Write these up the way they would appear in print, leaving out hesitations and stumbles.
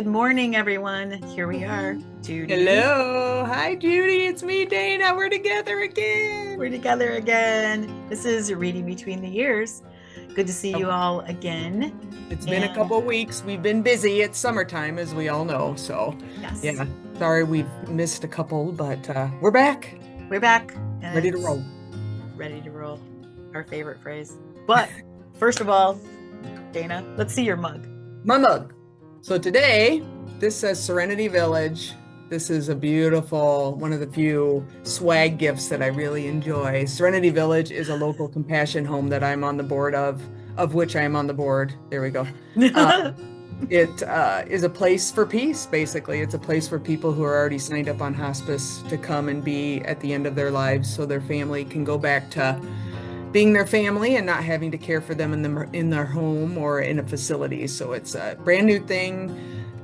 Good morning, everyone. Here we are, Judy. Hello. Hi, Judy. It's me, Dana. We're together We're again. together again. This is Reading Between the Years. Good to see you Oh, all again. it's been a And couple of weeks. We've been busy. It's summertime, as we all know. So, yes, yeah, sorry we've missed a couple, but we're back, we're back ready to and roll. ready to roll. Our favorite phrase. But first of all, Dana, let's see your mug. My mug. So today, this says Serenity Village. This is a beautiful, one of the few swag gifts that I really enjoy. Serenity Village is a local compassion home that I'm on the board of which I am on the board. There we go. Uh, it is a place for peace, basically. It's a place for people who are already signed up on hospice to come and be at the end of their lives so their family can go back to being their family and not having to care for them in their home or in a facility. So it's a brand new thing.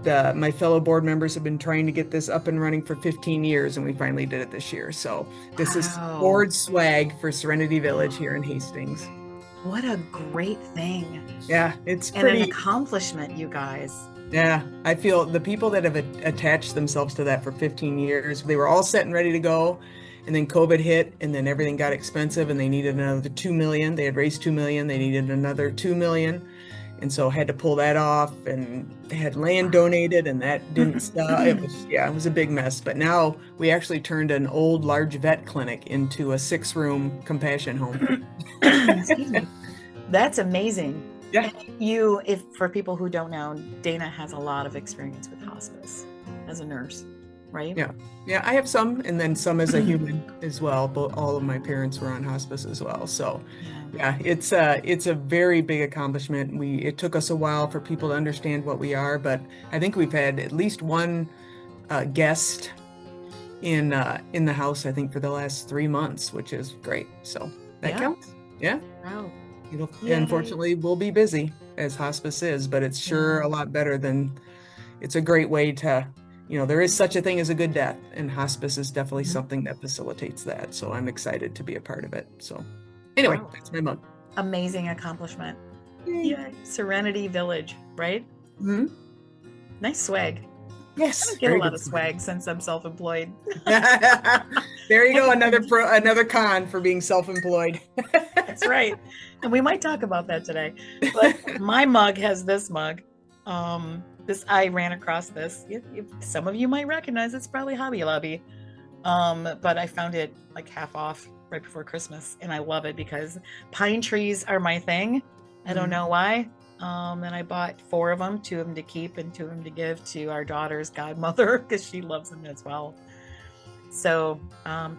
My fellow board members have been trying to get this up and running for 15 years, and we finally did it this year. So this is Wow. board swag for Serenity Village here in Hastings. What a great thing. Yeah, it's And an pretty. accomplishment, you guys. Yeah, I feel the people that have attached themselves to that for 15 years, they were all set and ready to go. And then COVID hit, and then everything got expensive, and they needed another 2 million. They had raised 2 million, they needed another 2 million. And so had to pull that off, and they had land donated, and that didn't stop. Yeah, it was a big mess. But now we actually turned an old large vet clinic into a 6-room compassion home. Excuse me. That's amazing. Yeah. And if for people who don't know, Dana has a lot of experience with hospice as a nurse, right? Yeah. Yeah, I have some, and then some as a human as well. But all of my parents were on hospice as well. So Yeah. yeah, it's a very big accomplishment. It took us a while for people to understand what we are, but I think we've had at least one guest in the house, I think, for the last 3 months, which is great. So that Yeah. counts. Yeah. Wow. It'll Yay. unfortunately we'll be busy as hospice is, but it's sure Yeah. a lot better than it's a great way to, there is such a thing as a good death, and hospice is definitely Mhm. something that facilitates that. So I'm excited to be a part of it. So anyway, Wow. that's my mug. Amazing accomplishment. Yay. Yay. Serenity Village, right? Mhm. Nice swag. I Yes, don't get a very lot good of swag. swag since I'm self-employed. There you go, another And another con for being self-employed. that's right. And we might talk about that today. But my mug has this mug. This I ran across this. Some of you might recognize it's probably Hobby Lobby. But I found it like half off right before Christmas, and I love it because pine trees are my thing. I don't Mm. know why. And I bought 4 of them, 2 of them to keep and 2 of them to give to our daughter's godmother because she loves them as well. So,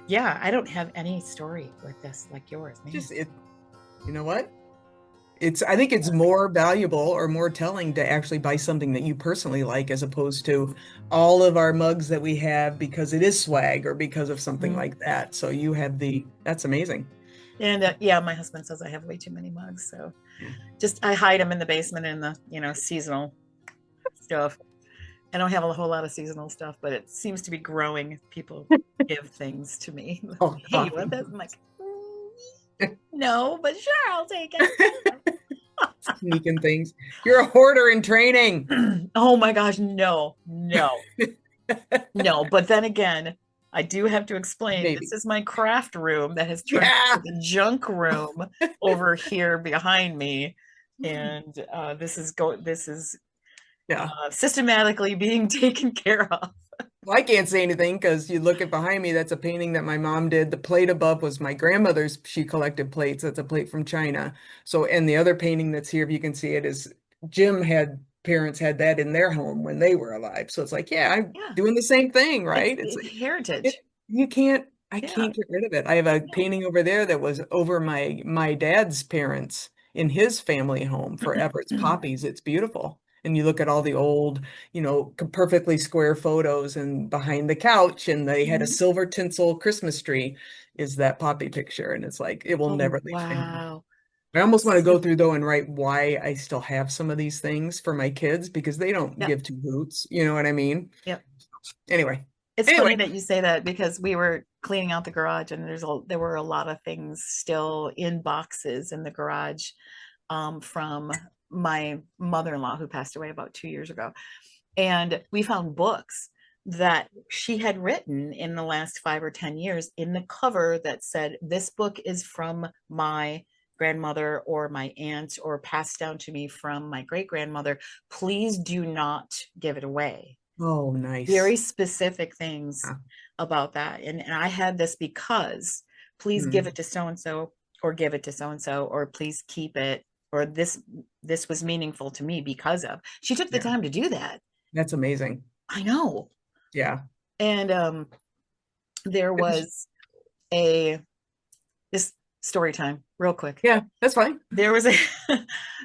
yeah, I don't have any story with this like yours, man. Just it, you know what? I think it's more valuable or more telling to actually buy something that you personally like as opposed to all of our mugs that we have because it is swag or because of something Mhm. like that. So you have that's amazing. And yeah, my husband says I have way too many mugs, so Yeah. just I hide them in the basement in the seasonal stuff. I don't have a whole lot of seasonal stuff, but it seems to be growing. People give things to me. Oh, Hey, you want coffee. this? I'm like, no, but sure, I'll take it. Sneaking things. You're a hoarder in training. Oh my gosh, no, no, no. But then again, I do have to explain this Maybe. is my craft room that has turned Yeah. into the junk room over here behind me. And this is Yeah. systematically being taken care of. Well, I can't say anything because you look at behind me, that's a painting that my mom did. The plate above was my grandmother's. She collected plates. That's a plate from China. So, and the other painting that's here, if you can see it, is parents had that in their home when they were alive. So it's like, yeah, I'm Yeah, doing the same thing, right? It's it's like, heritage. you can't, I Yeah, can't get rid of it. I have a yeah. painting over there that was over my dad's parents in his family home forever. It's poppies. It's beautiful. And you look at all the old, perfectly square photos, and behind the couch, and they had a Mhm. silver tinsel Christmas tree is that poppy picture. And it's like, it will Oh, never leave my home. wow. I almost want to go through though and write why I still have some of these things for my kids because they don't Yep, give two hoots. You know what I mean? yep. Anyway, It's anyway. funny that you say that because we were cleaning out the garage and there were a lot of things still in boxes in the garage from my mother-in-law who passed away about 2 years ago. And we found books that she had written in the last 5 or 10 years in the cover that said, "This book is from my grandmother or my aunt or passed down to me from my great grandmother. Please do not give it away." Oh, nice. Very specific things Yeah. about that. And I had this because please give Hmm. it to so and so, or give it to so and so, or please keep it, or this was meaningful to me because of. She took the Yeah. time to do that. That's amazing. I know. Yeah. And there was a this story time real quick. Yeah, that's fine. There was a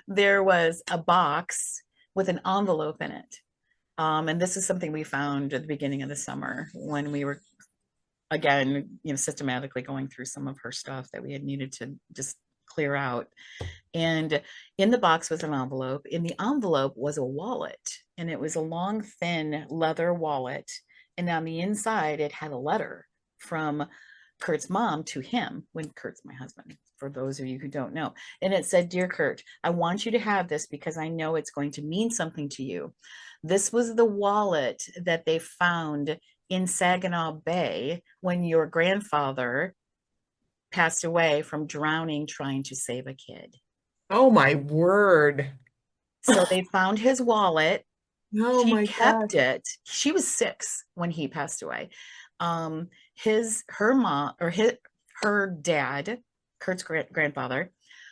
there was a box with an envelope in it. And this is something we found at the beginning of the summer when we were, again, systematically going through some of her stuff that we had needed to just clear out. And in the box was an envelope. In the envelope was a wallet, and it was a long, thin leather wallet. And on the inside, it had a letter from Kurt's mom to him, when Kurt's my husband, for those of you who don't know. And it said, "Dear Kurt, I want you to have this because I know it's going to mean something to you. This was the wallet that they found in Saginaw Bay when your grandfather passed away from drowning trying to save a kid." Oh my word. So they found his wallet. Oh She my kept gosh. it. She was 6 when he passed away. Her mom, or her dad, Kurt's grandfather,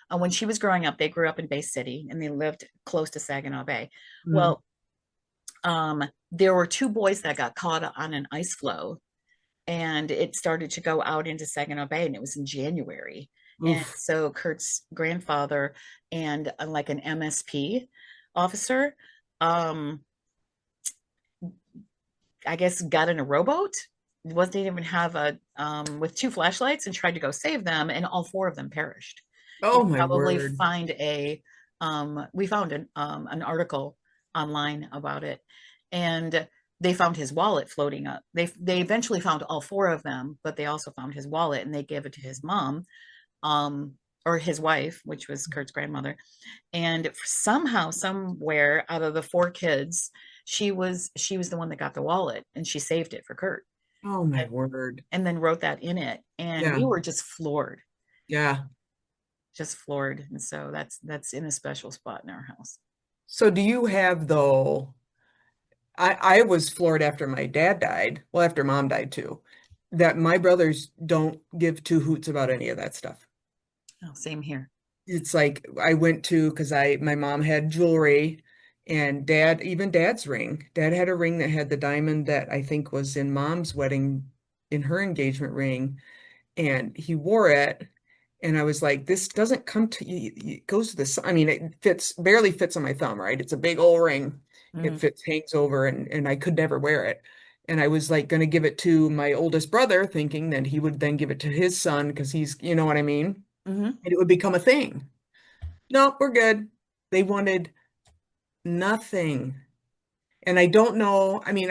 when she was growing up, they grew up in Bay City and they lived close to Saginaw Bay. Mm. Well, there were 2 boys that got caught on an ice floe, and it started to go out into Saginaw Bay, and it was in January. And Oof. so Kurt's grandfather and like an MSP officer, um, I guess, got in a rowboat. Wasn't even have a with 2 flashlights and tried to go save them, and all 4 of them perished. You Oh can my probably word. find we found an article online about it, and they found his wallet floating up. They eventually found all 4 of them, but they also found his wallet, and they gave it to his mom, um, or his wife, which was Kurt's grandmother. And somehow, somewhere, out of the 4 kids, she was the one that got the wallet, and she saved it for Kurt, Oh my and, word. and then wrote that in it. And we Yeah. were just floored, Yeah. just floored. And so that's in a special spot in our house. So do you have though, I was floored after my dad died, well, after mom died too, that my brothers don't give two hoots about any of that stuff. Oh, same here. It's like I went to because my mom had jewelry and even dad's ring. Dad had a ring that had the diamond that I think was in mom's wedding in her engagement ring, and he wore it. And I was like, this doesn't come to you. It goes to this. I mean, it barely fits on my thumb, right? It's a big old ring. It Mm, fits, hangs over, and I could never wear it. And I was like going to give it to my oldest brother, thinking that he would then give it to his son because he's, you know what I mean? hmm And it would become a thing. No, we're good. They wanted nothing. And I don't know. I mean,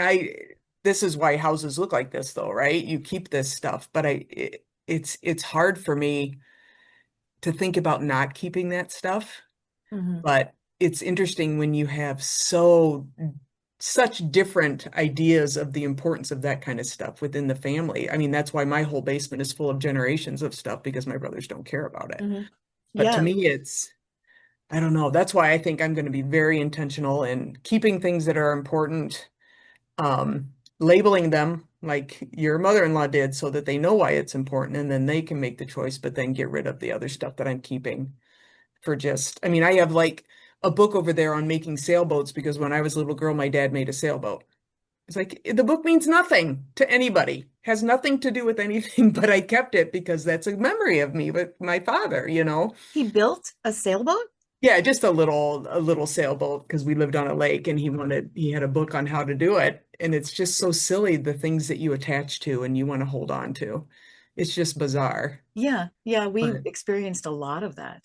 this is why houses look like this though, right? You keep this stuff, but it's hard for me to think about not keeping that stuff. hmm But it's interesting when you have such different ideas of the importance of that kind of stuff within the family. I mean, that's why my whole basement is full of generations of stuff because my brothers don't care about it. hmm But to Yeah. me, I don't know. That's why I think I'm going to be very intentional in keeping things that are important, labeling them like your mother-in-law did so that they know why it's important and then they can make the choice, but then get rid of the other stuff that I'm keeping for I mean, I have like a book over there on making sailboats because when I was a little girl, my dad made a sailboat. It's like the book means nothing to anybody, has nothing to do with anything, but I kept it because that's a memory of me with my father, you know? He built a sailboat. Yeah, just a little sailboat because we lived on a lake and he had a book on how to do it. And it's just so silly the things that you attach to and you want to hold on to. It's just bizarre. Yeah, yeah, we But experienced a lot of that.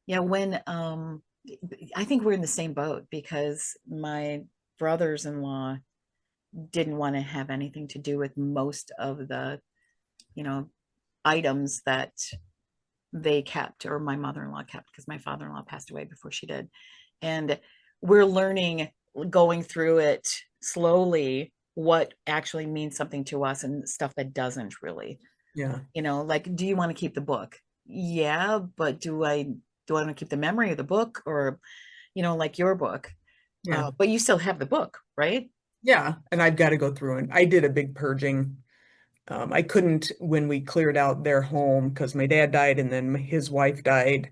Yeah, when I think we're in the same boat because my brothers-in-law didn't want to have anything to do with most of the, you know, items that they kept, or my mother-in-law kept, because my father-in-law passed away before she did. And we're learning going through it slowly, what actually means something to us and stuff that doesn't really. Yeah. Like, do you want to keep the book? Yeah, but do I want to keep the memory of the book, or like your book? Yeah. But you still have the book, right? Yeah. And I've got to go through and I did a big purging. I couldn't when we cleared out their home because my dad died and then his wife died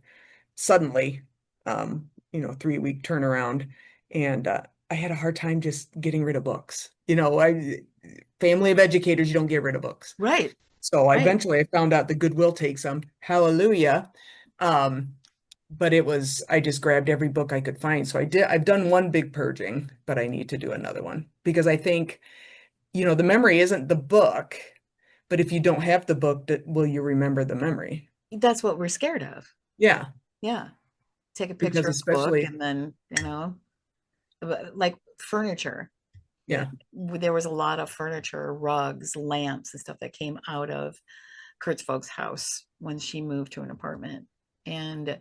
suddenly, 3-week turnaround. And I had a hard time just getting rid of books. Family of educators, you don't get rid of books. Right, So right. eventually I found out the Goodwill takes them. Hallelujah. Um, but I just grabbed every book I could find. So I've done one big purging, but I need to do another one because I think, the memory isn't the book, but if you don't have the book, will you remember the memory? That's what we're scared of. Yeah, Yeah. Take a because picture of the book especially, and then, like furniture. yeah. There was a lot of furniture, rugs, lamps, and stuff that came out of Kurt's folks' house when she moved to an apartment. And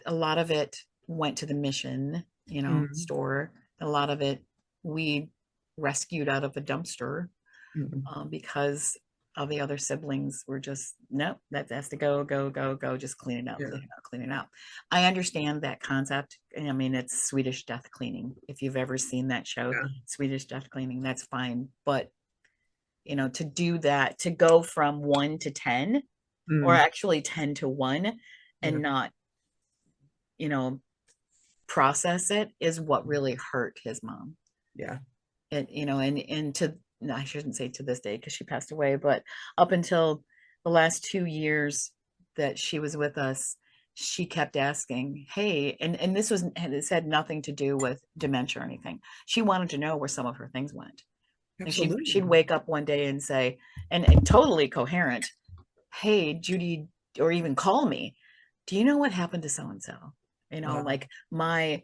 a lot of it went to the mission, Mm, store. A lot of it we rescued out of a dumpster, mm, because all the other siblings were just, nope, that has to go, go, go, go, just clean it out, yeah, clean it out, clean it out. I understand that concept. I mean, it's Swedish death cleaning. If you've ever seen that show, yeah. Swedish death cleaning, that's fine. But, to do that, to go from 1 to 10, or Mm, actually 10 to 1, yeah, and not, you know, process it, is what really hurt his mom. yeah. And to, no, I shouldn't say to this day because she passed away, but up until the last 2 years that she was with us, she kept asking, hey, and this had nothing to do with dementia or anything. She wanted to know where some of her things went. And she'd Absolutely. wake up one day and say, and totally coherent, hey, Judy, or even call me, do you know what happened to so and so? Wow. Like my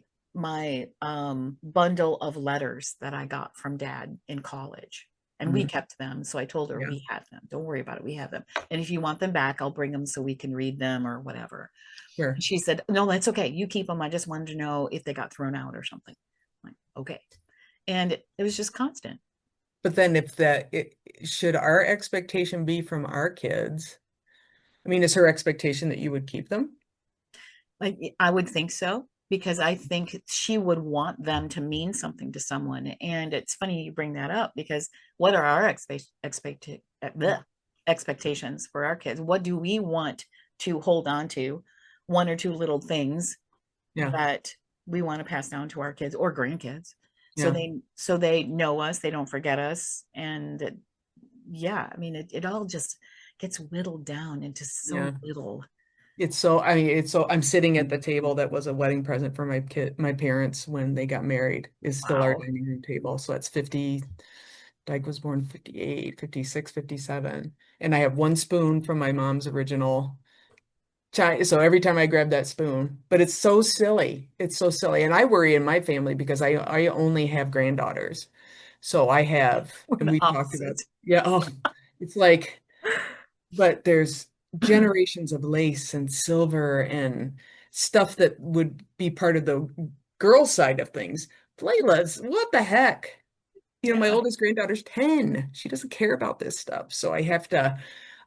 bundle of letters that I got from dad in college. And we Mm, kept them. So I told her, yeah, we have them. Don't worry about it. We have them. And if you want them back, I'll bring them so we can read them or whatever. sure. And she said, no, that's okay. You keep them. I just wanted to know if they got thrown out or something. I'm like, okay. And it was just constant. But then if should our expectation be from our kids? I mean, is her expectation that you would keep them? Like, I would think so, because I think she would want them to mean something to someone. And it's funny you bring that up, because what are our expectations for our kids? What do we want to hold on to? One or two little things Yeah, that we want to pass down to our kids or grandkids, so yeah, they know us, they don't forget us. And yeah, I mean, it all just gets whittled down into so yeah. little. I'm sitting at the table that was a wedding present for my parents when they got married, is still our Wow. dining room table. So that's 50, Dyke was born 58, 56, 57. And I have one spoon from my mom's original China. So every time I grab that spoon, but it's so silly. It's so silly. And I worry in my family because I only have granddaughters. So I have, We're and the we talked about, opposite. yeah, oh, it's like, but there's generations of lace and silver and stuff that would be part of the girl side of things. Layla's, what the heck? My Yeah. oldest granddaughter's 10. She doesn't care about this stuff. So I have to,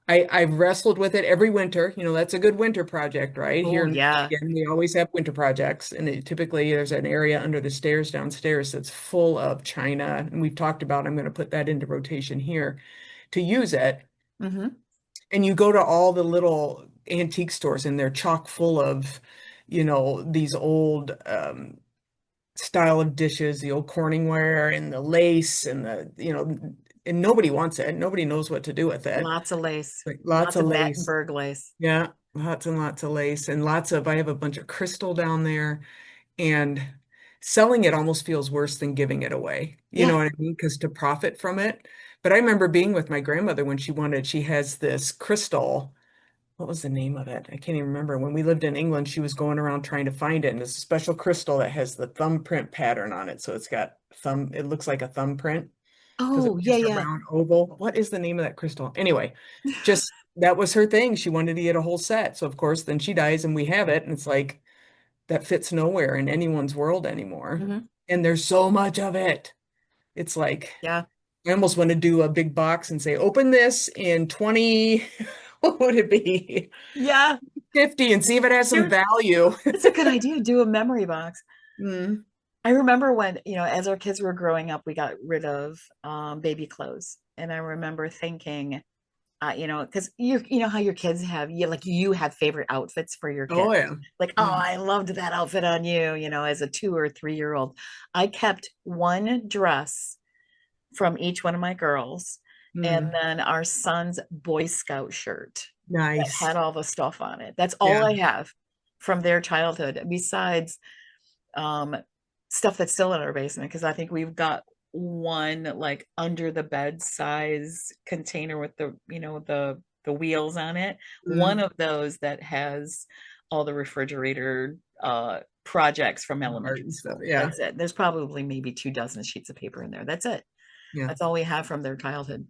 I've wrestled with it every winter. That's a good winter project, right? Here Oh, in yeah. Michigan, we always have winter projects. And typically there's an area under the stairs downstairs that's full of china. And we've talked about, I'm going to put that into rotation here to use it. Hmm. And you go to all the little antique stores and they're chock full of, these old style of dishes, the old Corningware and the lace and and nobody wants it. Nobody knows what to do with it. Lots of lace, Like lots lots of of lace. Battenberg lace. Yeah, lots and lots of lace and I have a bunch of crystal down there and selling it almost feels worse than giving it away. You know Yeah. what I mean? Because to profit from it. But I remember being with my grandmother when she has this crystal. What was the name of it? I can't even remember. When we lived in England, she was going around trying to find it. And it's a special crystal that has the thumbprint pattern on it. So it's got it looks like a thumbprint because Oh, it's yeah, just a yeah. round oval. What is the name of that crystal? Anyway, just that was her thing. She wanted to get a whole set. So of course, then she dies and we have it. And it's like that fits nowhere in anyone's world anymore. Hmm. and there's so much of it. It's like Yeah. I almost want to do a big box and say, open this in 20, what would it be? Yeah. 50 and see if it has some There- value. It's a good idea. Do a memory box. Mm. I remember when, as our kids were growing up, we got rid of baby clothes. And I remember thinking, because you know how your kids have, you have favorite outfits for your kids. Oh yeah. Like, oh, Yeah. I loved that outfit on you, as a 2 or 3 year old. I kept one dress from each one of my girls, and Mm. then our son's Boy Scout shirt that Nice. had all the stuff on it. That's all Yeah. I have from their childhood, besides um, stuff that's still in our basement, because I think we've got one like under the bed size container with the wheels on it. One Mm. of those that has all the refrigerator projects from Art elementary and stuff. school. Yeah. That's it. There's probably maybe 2 dozen sheets of paper in there. That's it. Yeah. That's all we have from their childhood.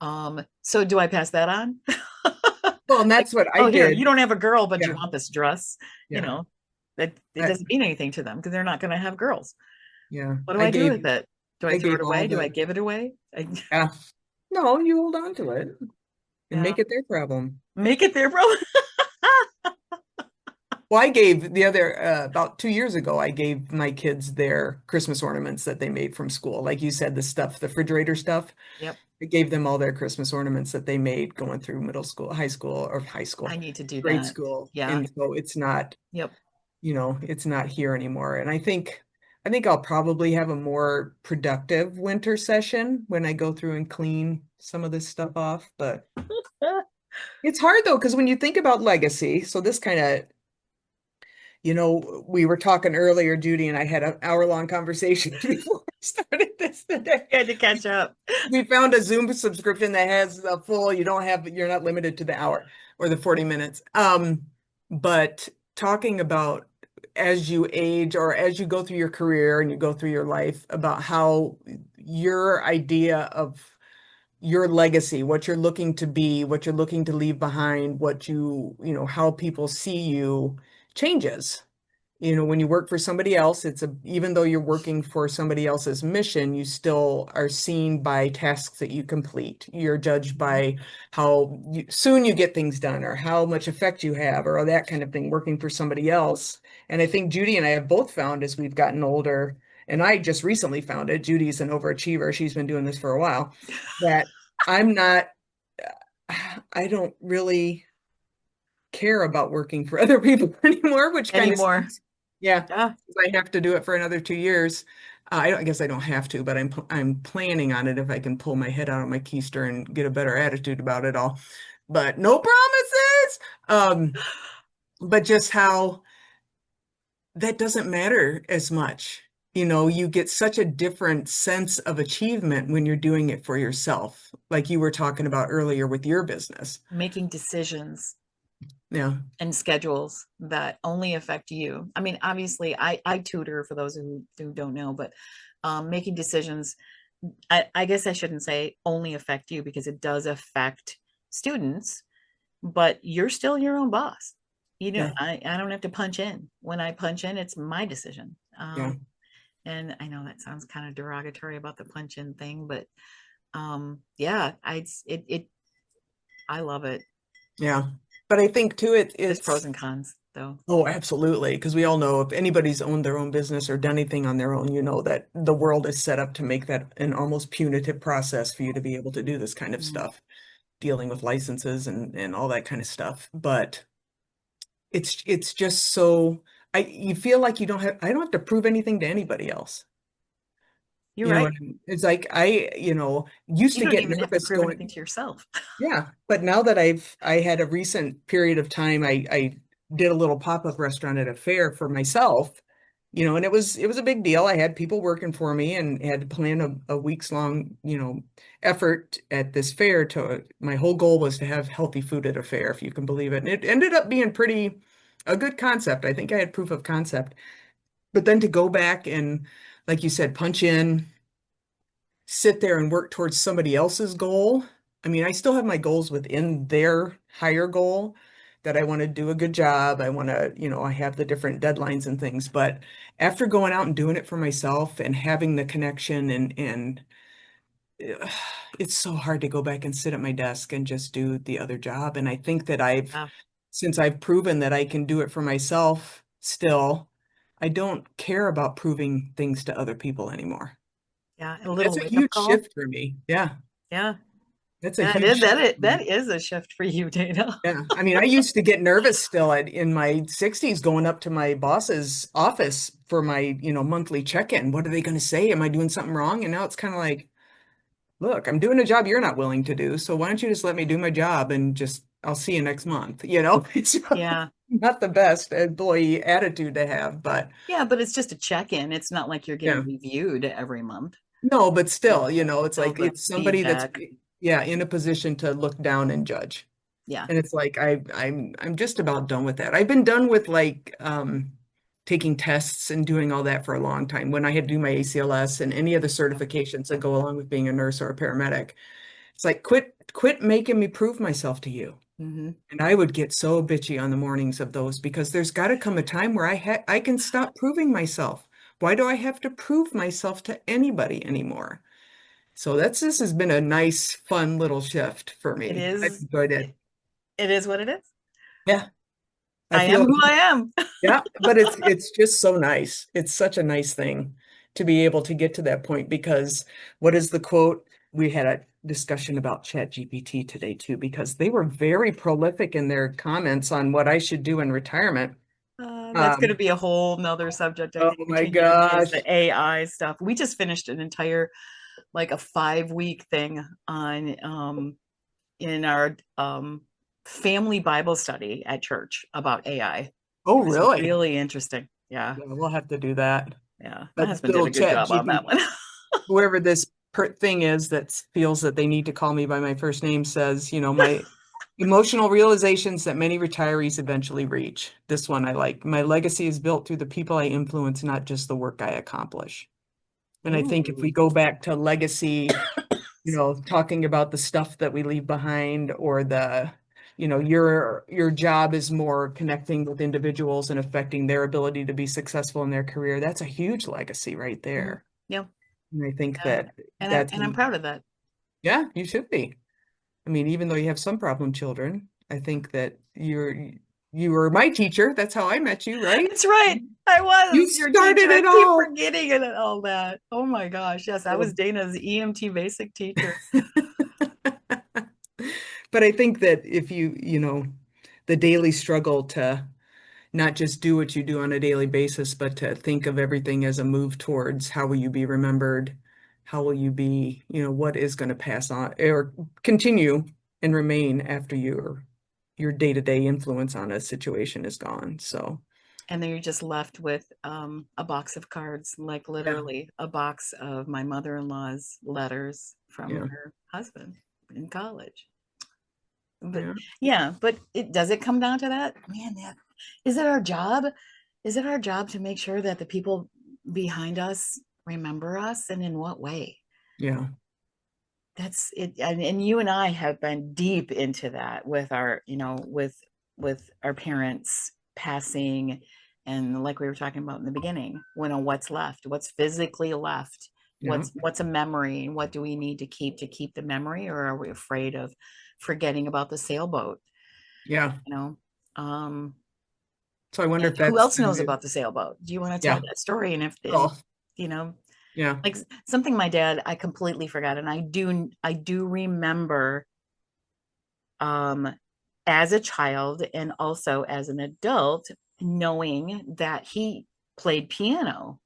So do I pass that on? Well, and Like, that's what I oh, here, you did. don't have a girl, but you Yeah. want this dress, you Yeah. know, that it I, doesn't mean anything to them because they're not going to have girls. yeah. What do I do with it? Do I I throw it gave all away? Do I the, give it away? yeah. No, you hold on to it and Yeah. make it their problem. Make it their bro. Well, I gave the other, about 2 years ago, I gave my kids their Christmas ornaments that they made from school. Like you said, the stuff, the refrigerator stuff. Yep. I gave them all their Christmas ornaments that they made going through middle school, high I school, need to do grade that. school. Yeah. And so it's not, Yep. it's not here anymore. And I think I'll probably have a more productive winter session when I go through and clean some of this stuff off. But it's hard though, because when you think about legacy, so this kind of, we were talking earlier, Judy and I had an hour-long conversation before we started this today. I had to catch up. We found a Zoom subscription that has a full, you're not limited to the hour or the 40 minutes. But talking about as you age or as you go through your career and you go through your life about how your idea of your legacy, what you're looking to be, what you're looking to leave behind, how people see you changes. When you work for somebody else, even though you're working for somebody else's mission, you still are seen by tasks that you complete. You're judged by how soon you get things done or how much effect you have or that kind of thing working for somebody else. And I think Judy and I have both found as we've gotten older, and I just recently found it, Judy's an overachiever. She's been doing this for a while, that I'm not, I don't really care about working for other people anymore, which kind of Anymore. stinks. Yeah, Yeah. I have to do it for another 2 years. I guess I don't have to, but I'm planning on it if I can pull my head out of my keister and get a better attitude about it all. But no promises. But just how that doesn't matter as much. You get such a different sense of achievement when you're doing it for yourself, like you were talking about earlier with your business. Making decisions Yeah. and schedules that only affect you. I mean, obviously, I tutor for those who don't know, but making decisions, I guess I shouldn't say only affect you because it does affect students, but you're still your own boss. Yeah. I don't have to punch in. When I punch in, it's my decision. Yeah. And I know that sounds kind of derogatory about the punch in thing, but yeah, I love it. Yeah. But I think too, There's pros it's, and cons though. oh, absolutely. Because we all know if anybody's owned their own business or done anything on their own, you know that the world is set up to make that an almost punitive process for you to be able to do this kind of Mhm. stuff, dealing with licenses and all that kind of stuff. But it's just so you feel like I don't have to prove anything to anybody else. You're right. It's like used You to don't get even have to nervous prove anything going. to yourself. Yeah, but now that I had a recent period of time, I did a little pop-up restaurant at a fair for myself, and it was a big deal. I had people working for me and had to plan a week's long, effort at this fair. My whole goal was to have healthy food at a fair, if you can believe it. And it ended up being a good concept. I think I had proof of concept. But then to go back and, like you said, punch in, sit there and work towards somebody else's goal. I mean, I still have my goals within their higher goal, that I want to do a good job. I want to, I have the different deadlines and things. But after going out and doing it for myself and having the connection and uh, it's so hard to go back and sit at my desk and just do the other job. And I think that Yeah. since I've proven that I can do it for myself still, I don't care about proving things to other people anymore. Yeah. A That's little a wake up huge call. shift for me. Yeah, Yeah. that's a Yeah, huge shift for that me. is a shift for you, Dana. Yeah, I mean, I used to get nervous still in my 60s going up to my boss's office for my, monthly check-in. What are they going to say? Am I doing something wrong? And now it's kind of like, look, I'm doing a job you're not willing to do. So why don't you just let me do my job and just, I'll see you next month. It's Yeah. not the best employee attitude to have, but Yeah, but it's just a check-in. It's not like you're yeah. getting reviewed every month. No, but It's still, it's still like the it's somebody that's, feedback. yeah, in a position to look down and judge. Yeah. And it's like I'm just about done with that. I've been done with like taking tests and doing all that for a long time. When I had to do my ACLS and any of the certifications that go along with being a nurse or a paramedic, it's like quit making me prove myself to you. Hmm. And I would get so bitchy on the mornings of those because there's got to come a time where I can stop proving myself. Why do I have to prove myself to anybody anymore? So this has been a nice, fun little shift for It me. I've is enjoyed it. it, it is what it is. Yeah, I I am feel who I am. yeah, but it's just so nice. It's such a nice thing to be able to get to that point because what is the quote? We had a discussion about ChatGPT today too, because they were very prolific in their comments on what I should do in retirement. That's going to Um, be a whole nother subject, I oh think, my between you and me is gosh. the AI stuff. We just finished an entire, like a 5 week thing on in our family Bible study at church about AI. Oh, It was really? really interesting. Yeah. Yeah, we'll have to do that. Yeah. My But husband did little a good Chat job on that one. GPT, whoever this thing is that feels that they need to call me by my first name says, my emotional realizations that many retirees eventually reach. This one I like. My legacy is built through the people I influence, not just the work I accomplish. And I think if we Ooh. go back to legacy, talking about the stuff that we leave behind or your job is more connecting with individuals and affecting their ability to be successful in their career. That's a huge legacy right Mhm. there. Yeah. And I think Yeah. that And that's, I'm proud of that. yeah, you should be. I mean, even though you have some problem children, I think that you were my teacher. That's how I met you, right? That's right. I You was your teacher. started I it keep all. forgetting it and all that. Oh my gosh. Yes, I was So, Dana's EMT basic teacher. but I think that if the daily struggle to not just do what you do on a daily basis, but to think of everything as a move towards how will you be remembered? How will you be, what is going to pass on or continue and remain after your day-to-day influence on a situation is gone. So, And then you're just left with a box of cards, like yeah, literally a box of my mother-in-law's letters from yeah, her husband in college. But yeah, yeah, but it does it come down to that? Man, that is it our job? Is it our job to make sure that the people behind us remember us and in what way? yeah, That's it. And you and I have been deep into that with our, with our parents passing and like we were talking about in the beginning, what's left, what's physically left, yeah, what's a memory and what do we need to keep the memory or are we afraid of forgetting about the sailboat, yeah. you know? Um, So I wonder and if who that's else the knows new, about the sailboat? Do you want to tell yeah. that story? And if, and Oh, you know, yeah, like something my dad, I completely forgot. And I do remember um, as a child and also as an adult, knowing that he played piano.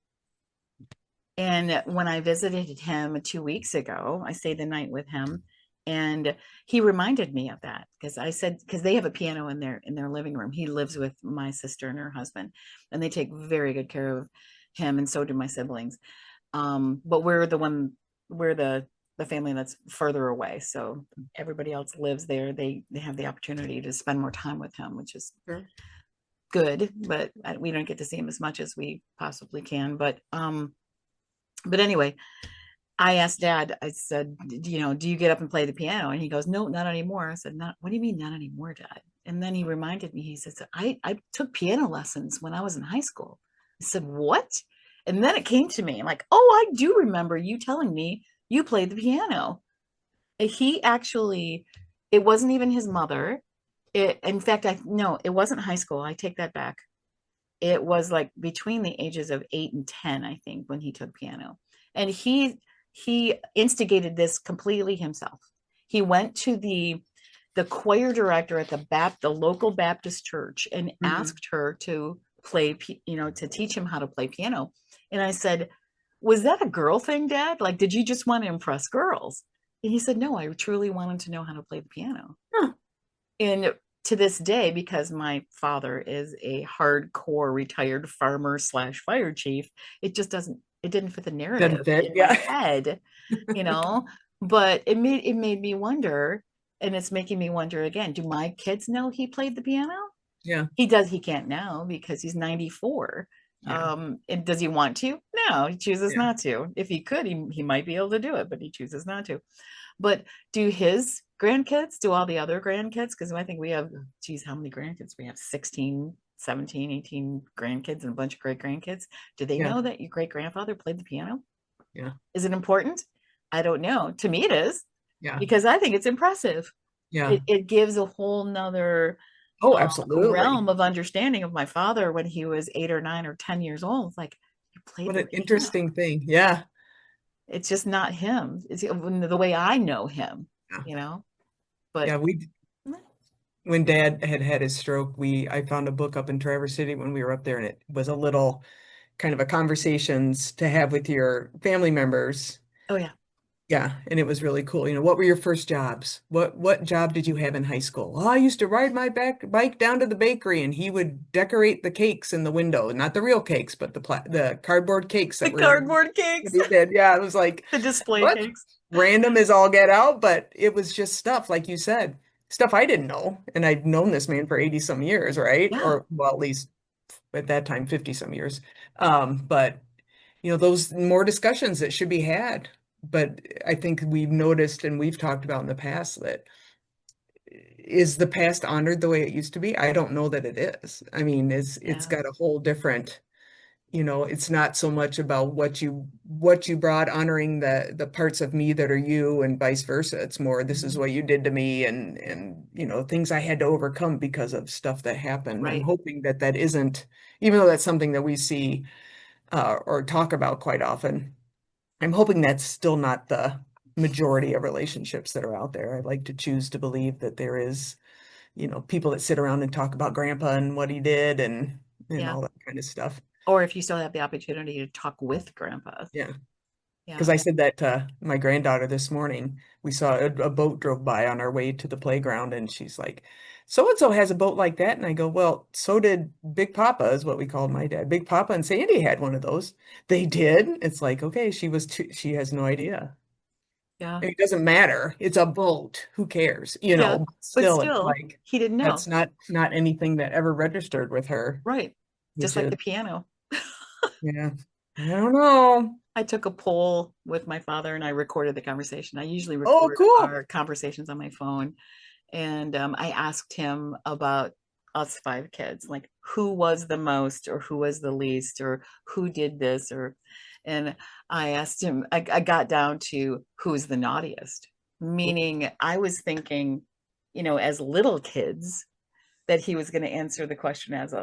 And when I visited him 2 weeks ago, I stayed the night with him, and he reminded me of that because I said because they have a piano in their living room. He lives with my sister and her husband, and they take very good care of him, and so do my siblings. But we're the family that's further away, so everybody else lives there. They have the opportunity to spend more time with him, which is sure. good, but we don't get to see him as much as we possibly can. But anyway, I asked Dad. I said, do you get up and play the piano? And he goes, no, not anymore. I said, not. What do you mean, not anymore, Dad? And then he reminded me, he says, I took piano lessons when I was in high school. I said, what? And then it came to me, I'm like, oh, I do remember you telling me you played the piano. He actually, it wasn't even his mother. In fact, no, it wasn't high school. I take that back. It was like between the ages of 8 and 10, I think, when he took piano. And he instigated this completely himself. He went to the choir director at the local Baptist church and Mhm. asked her to play, to teach him how to play piano. And I said, was that a girl thing, Dad? Like, did you just want to impress girls? And he said, no, I truly wanted to know how to play the piano. Huh. And to this day, because my father is a hardcore retired farmer slash fire chief, it didn't fit the Doesn't narrative fit. in my Yeah. head, you know. But it made me wonder, and it's making me wonder again, do my kids know he played the piano? Yeah. He can't now because he's 94. Yeah. And does he want to? No, he chooses Yeah. not to. If he could, he might be able to do it, but he chooses not to. But do his grandkids, do all the other grandkids? Because I think we have, geez, how many grandkids? We have 16, 17, 18 grandkids and a bunch of great grandkids. Do they Yeah. know that your great grandfather played the piano? Yeah. Is it important? I don't know. To me, it is, Yeah. because I think it's impressive. Yeah. It gives a whole nother Oh, absolutely. realm of understanding of my father when he was 8 or 9 or 10 years old. It's like, you played What the an piano. interesting thing. Yeah. It's just not him. It's the way I know him, Yeah. you know. But Yeah. When Dad had had his stroke, I found a book up in Traverse City when we were up there, and it was a little kind of a conversations to have with your family members. oh yeah, Yeah, and it was really cool. What were your first jobs? What job did you have in high school? Oh, I used to ride my bike down to the bakery, and he would decorate the cakes in the window, not the real cakes, but the cardboard cakes the that were cardboard cakes, he did. Yeah, it was like the display what cakes. random as all get out, but it was just stuff like you said, stuff I didn't know, and I'd known this man for 80 some years, right? Yeah, Or well, at least at that time 50 some years. But those more discussions that should be had. But I think we've noticed and we've talked about in the past that is the past honored the way it used to be? I don't know that it is. I mean, it's yeah, got a whole different, it's not so much about what you brought honoring the parts of me that are you and vice versa. It's more this is mhm, what you did to me and things I had to overcome because of stuff that happened. I'm right, hoping that that isn't, even though that's something that we see or talk about quite often. I'm hoping that's still not the majority of relationships that are out there. I'd like to choose to believe that there is, people that sit around and talk about grandpa and what he did and yeah. all that kind of stuff. Or if you still have the opportunity to talk with grandpa, Yeah. Because yeah. I said that to my granddaughter this morning. We saw a boat drove by on our way to the playground, and she's like, so and so has a boat like that. And I go, well, so did Big Papa, is what we called my dad. Big Papa and Sandy had one of those. They did. It's like, okay, she has no idea. Yeah, It doesn't matter. It's a boat. Who cares? yeah, But but still, it's still like he didn't know. that's not anything that ever registered with her, Right, just which like is the piano. yeah. I don't know. I took a poll with my father and I recorded the conversation. I usually Oh, record cool. our conversations on my phone. And I asked him about us five kids, like who was the most or who was the least or who did this and I asked him, I got down to who's the naughtiest, meaning I was thinking, as little kids, that he was going to answer the question as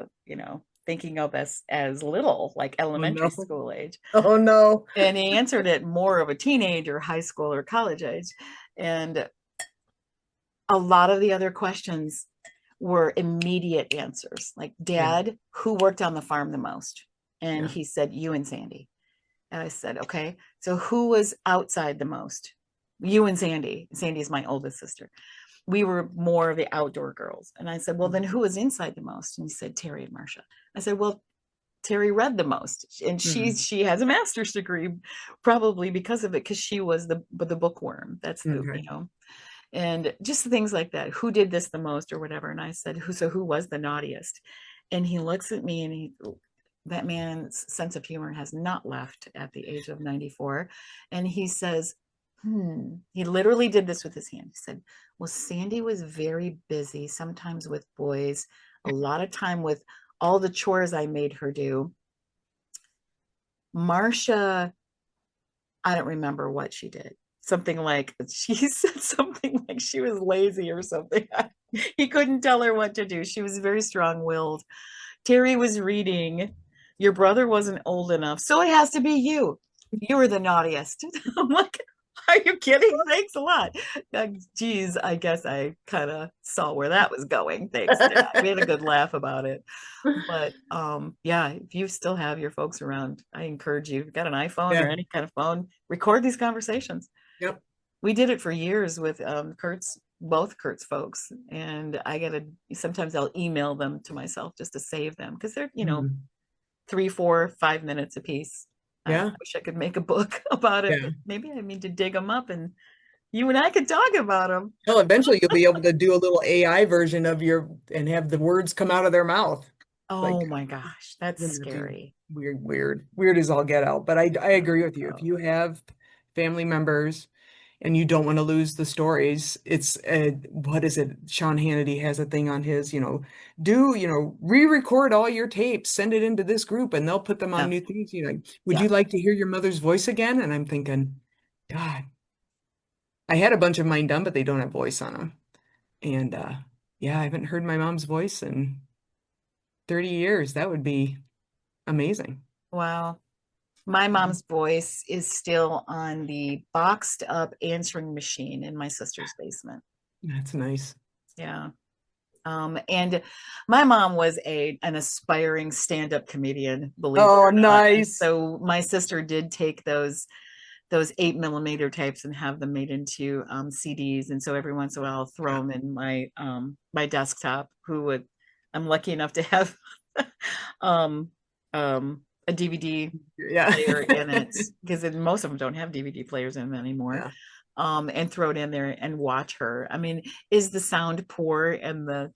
thinking of us as little, like Oh elementary no. school age. Oh no. And he answered it more of a teenager, high school or college age. And a lot of the other questions were immediate answers, like, Yeah. Dad, who worked on the farm the most? And Yeah. he said, you and Sandy. And I said, okay, so who was outside the most? You and Sandy. Sandy's my oldest sister. We were more of the outdoor girls. And I said, well, then who was inside the most? And he said, Terry and Marcia. I said, well, Terry read the most, and she Mm. she has a master's degree, probably because of it, because she was the bookworm. That's Okay. and just things like that. Who did this the most, or whatever? And I said, who was the naughtiest? And he looks at me, and that man's sense of humor has not left at the age of 94, and he says, He literally did this with his hand. He said, well, Sandy was very busy, sometimes with boys, a lot of time with all the chores I made her do. Marcia, I don't remember what she did. Something like, she said something like she was lazy or something. He couldn't tell her what to do. She was very strong-willed. Terry was reading. Your brother wasn't old enough, so it has to be you. You were the naughtiest. I'm like, are you kidding? Thanks a lot. Geez, I guess I kind of saw where that was going. Thanks, Dad. We had a good laugh about it. But yeah, if you still have your folks around, I encourage you. If you've got an iPhone Yeah. or any kind of phone, record these conversations. Yep. We did it for years with both Kurt's folks, and sometimes I'll email them to myself just to save them because they're, 3, 4, 5 minutes a piece. Yeah. I wish I could make a book about it. Yeah. Maybe I need to dig them up and you and I could talk about them. Well, eventually you'll be able to do a little AI version of and have the words come out of their mouth. Oh my gosh, that's scary. Weird as all get out. But I agree with you. If you have family members and you don't want to lose the stories, it's what is it? Sean Hannity has a thing on his, re-record all your tapes, send it into this group, and they'll put them on new things. Would you like to hear your mother's voice again? And I'm thinking, God, I had a bunch of mine done, but they don't have voice on them. And yeah, I haven't heard my mom's voice in 30 years. That would be amazing. Wow. My mom's voice is still on the boxed up answering machine in my sister's basement. That's nice. Yeah. And my mom was an aspiring stand-up comedian, believe it or not. Nice. So my sister did take those 8mm tapes and have them made into CDs. And so every once in a while I'll throw them in my my desktop, I'm lucky enough to have a DVD player in it, because most of them don't have DVD players in them anymore. And throw it in there and watch her. I mean, is the sound poor and the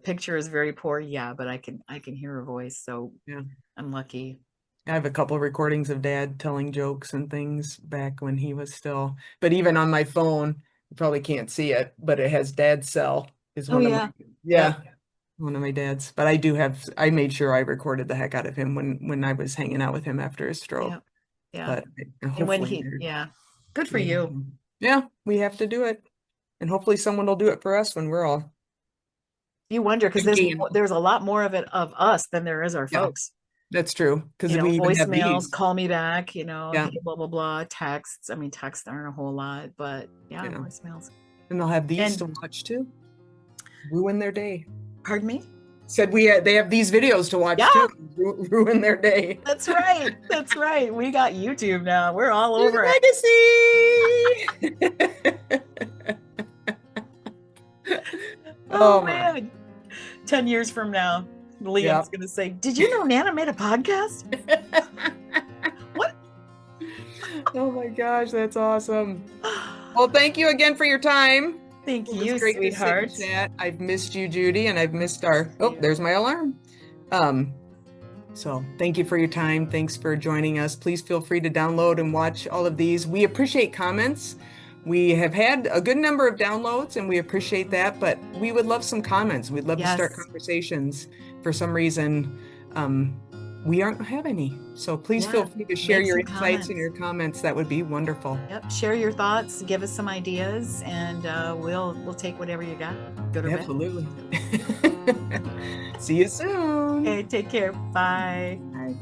picture is very poor? Yeah, but I can hear her voice, so yeah, I'm lucky. I have a couple of recordings of Dad telling jokes and things back when he was still, but even on my phone, you probably can't see it, but it has Dad's cell. Is one of my dad's. But I made sure I recorded the heck out of him when I was hanging out with him after his stroke. Yeah. But and when good for you. Yeah, we have to do it. And hopefully someone will do it for us when we're all. You wonder, because there's a lot more of it of us than there is our folks. That's true. Because we voicemails, call me back, hey, blah, blah, blah, texts. I mean, texts aren't a whole lot, but voicemails. And they'll have these to watch too. Ruin their day. Pardon me? Said they have these videos to watch too. Ruin their day. That's right. That's right. We got YouTube now. We're all over it. Oh man. 10 years from now, Liam's gonna say, "Did you know Nana made a podcast?" What? Oh my gosh, that's awesome. Well, thank you again for your time. Thank you, sweetheart. I've missed you, Judy, and I've missed there's my alarm. So thank you for your time. Thanks for joining us. Please feel free to download and watch all of these. We appreciate comments. We have had a good number of downloads and we appreciate that, but we would love some comments. We'd love to start conversations. For some reason, we don't have any. So please feel free to share your insights and your comments. That would be wonderful. Yep. Share your thoughts, give us some ideas, and we'll take whatever you got. Good or bad. Absolutely. See you soon. Okay, take care. Bye. Bye.